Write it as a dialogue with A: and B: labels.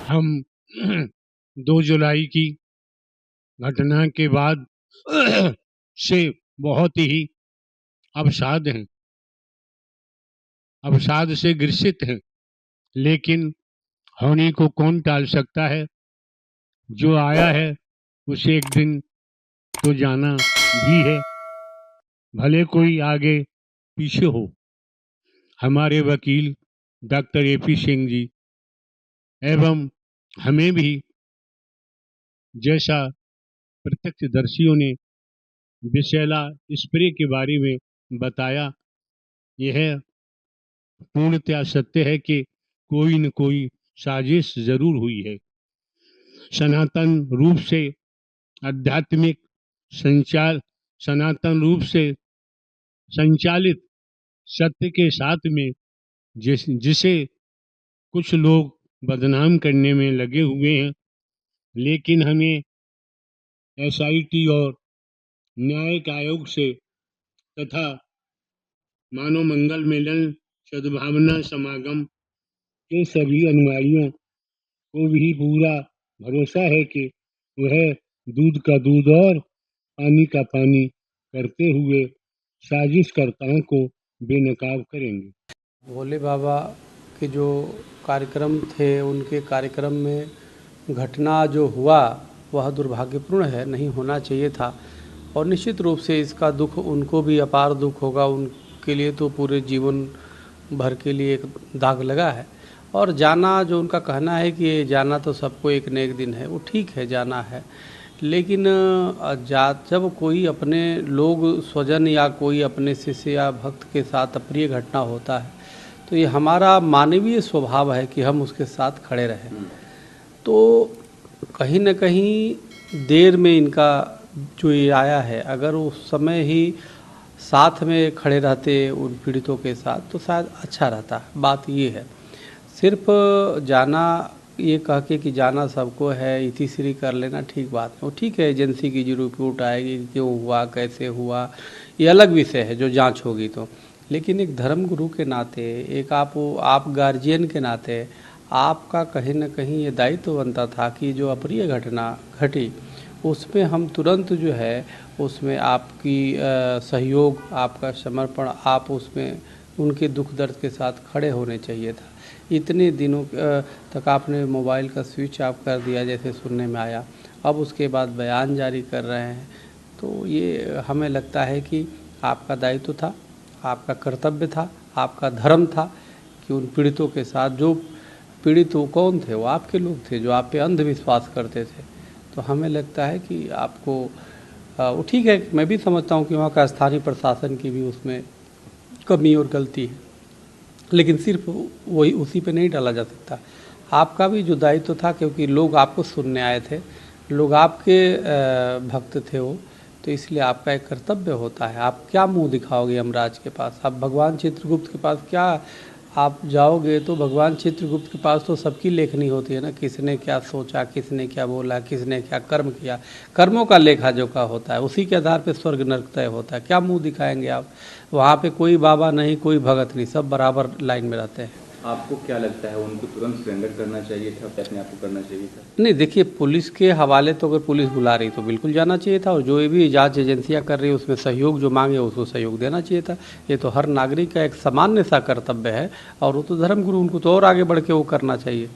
A: हम 2 जुलाई की घटना के बाद से बहुत ही अवसाद हैं, अवसाद से ग्रसित हैं। लेकिन होनी को कौन टाल सकता है? जो आया है उसे एक दिन तो जाना भी है, भले कोई आगे पीछे हो। हमारे वकील डॉक्टर AP सिंह जी एवं हमें भी जैसा प्रत्यक्षदर्शियों ने विषैला स्प्रे के बारे में बताया, यह पूर्णतया सत्य है कि कोई न कोई साजिश जरूर हुई है। सनातन रूप से आध्यात्मिक सनातन रूप से संचालित सत्य के साथ में जिसे कुछ लोग बदनाम करने में लगे हुए हैं। लेकिन हमें SIT और न्यायिक आयोग से तथा मानव मंगल मिलन सद्भावना समागम के सभी अनुयायियों को भी पूरा भरोसा है कि वह दूध का दूध और पानी का पानी करते हुए साजिशकर्ताओं को बेनकाब करेंगे।
B: भोले बाबा के जो कार्यक्रम थे, उनके कार्यक्रम में घटना जो हुआ वह दुर्भाग्यपूर्ण है, नहीं होना चाहिए था। और निश्चित रूप से इसका दुख उनको भी अपार दुख होगा, उनके लिए तो पूरे जीवन भर के लिए एक दाग लगा है। और जाना, जो उनका कहना है कि जाना तो सबको एक न एक दिन है, वो ठीक है, जाना है। लेकिन जब कोई अपने लोग स्वजन या कोई अपने शिष्य या भक्त के साथ अप्रिय घटना होता है, तो ये हमारा मानवीय स्वभाव है कि हम उसके साथ खड़े रहें। तो कहीं न कहीं देर में इनका जो ये आया है, अगर उस समय ही साथ में खड़े रहते उन पीड़ितों के साथ तो शायद अच्छा रहता। बात ये है, सिर्फ जाना ये कह के कि जाना सबको है, इतिश्री कर लेना ठीक बात है। वो ठीक है, एजेंसी की जो रिपोर्ट आएगी, क्यों हुआ, कैसे हुआ, ये अलग विषय है जो जांच होगी तो। लेकिन एक धर्म गुरु के नाते, एक आप गार्जियन के नाते आपका कहीं न कहीं ये दायित्व बनता था कि जो अप्रिय घटना घटी उसमें हम तुरंत जो है उसमें आपकी सहयोग, आपका समर्पण, आप उसमें उनके दुख दर्द के साथ खड़े होने चाहिए था। इतने दिनों तक आपने मोबाइल का स्विच ऑफ कर दिया जैसे सुनने में आया, अब उसके बाद बयान जारी कर रहे हैं। तो ये हमें लगता है कि आपका दायित्व था, आपका कर्तव्य था, आपका धर्म था कि उन पीड़ितों के साथ, जो पीड़ित वो कौन थे, वो आपके लोग थे जो आप पे अंधविश्वास करते थे। तो हमें लगता है कि आपको वो ठीक है, मैं भी समझता हूँ कि वहाँ का स्थानीय प्रशासन की भी उसमें कमी और गलती है, लेकिन सिर्फ वही उसी पे नहीं डाला जा सकता। आपका भी जो दायित्व था, क्योंकि लोग आपको सुनने आए थे, लोग आपके भक्त थे वो, तो इसलिए आपका एक कर्तव्य होता है। आप क्या मुंह दिखाओगे यमराज के पास? आप भगवान चित्रगुप्त के पास क्या आप जाओगे? तो भगवान चित्रगुप्त के पास तो सबकी लेखनी होती है ना, किसने क्या सोचा, किसने क्या बोला, किसने क्या कर्म किया, कर्मों का लेखा जोखा होता है, उसी के आधार पे स्वर्ग नरक तय होता है। क्या मुंह दिखाएंगे आप? वहाँ पे कोई बाबा नहीं, कोई भगत नहीं, सब बराबर लाइन में रहते हैं।
C: आपको क्या लगता है, उनको तुरंत सरेंडर करना चाहिए था, अपने आप को करना चाहिए था?
B: नहीं, देखिए, पुलिस के हवाले तो अगर पुलिस बुला रही तो बिल्कुल जाना चाहिए था, और जो भी जांच एजेंसियां कर रही है उसमें सहयोग जो मांगे उसको सहयोग देना चाहिए था। ये तो हर नागरिक का एक सामान्य सा कर्तव्य है, और वो तो धर्मगुरु, उनको तो और आगे बढ़ के वो करना चाहिए।